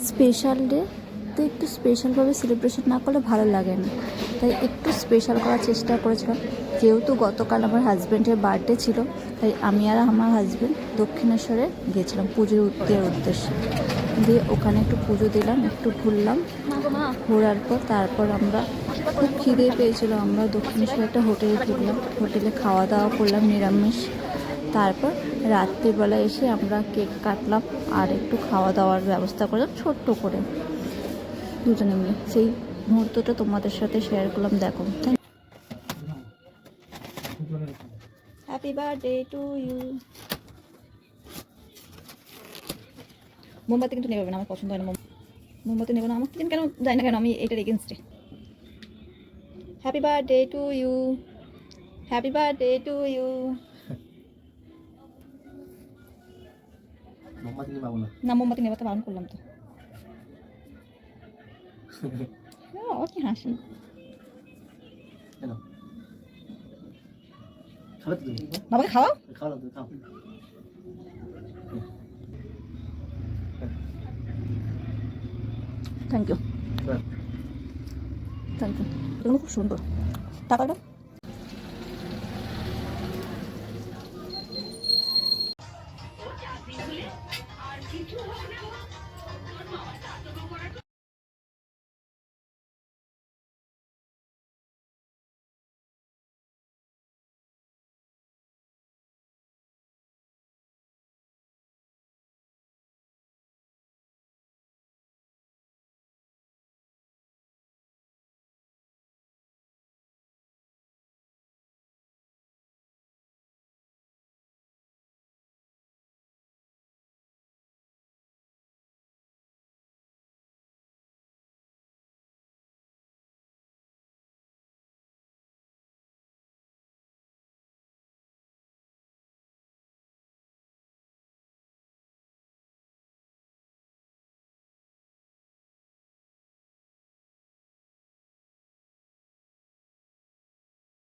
Special day তো একটু স্পেশালভাবে celebration না করলে ভালো লাগে না, তাই একটু স্পেশাল করার চেষ্টা করেছিলাম। যেহেতু গতকাল আমার হাজব্যান্ডের বার্থডে ছিল, তাই আমি আর আমার হাজব্যান্ড দক্ষিণেশ্বরে গিয়েছিলাম পুজো দেওয়ার উদ্দেশ্যে। দিয়ে ওখানে একটু পুজো দিলাম, একটু ঘুরলাম। ঘোরার পর তারপর আমরা খুব খিদে পেয়েছিল, আমরা দক্ষিণেশ্বরে একটা হোটেলে ঢুকলাম, হোটেলে খাওয়া দাওয়া করলাম নিরামিষ। তারপর রাত্রিবেলা এসে আমরা কেক কাটলাম আর একটু খাওয়া দাওয়ার ব্যবস্থা করলাম ছোট্ট করে দুজনে মিলে। সেই মুহূর্তটা তোমাদের সাথে শেয়ার করলাম, দেখো। Happy birthday to you. মোমবাতি কিন্তু নেবে না, আমার পছন্দ হয় না মোমবাতি নেবে না, আমার কেন জানি না কেন, আমি এটার এগেনস্টে। Happy birthday to you, happy birthday to you. না মোমবাতি নেবে তো বারণ করলাম তো। কি হাসি। বাবাকে খাওয়াও। থ্যাংক ইউ থ্যাংক ইউ, এগুলো খুব সুন্দর। টাকাটা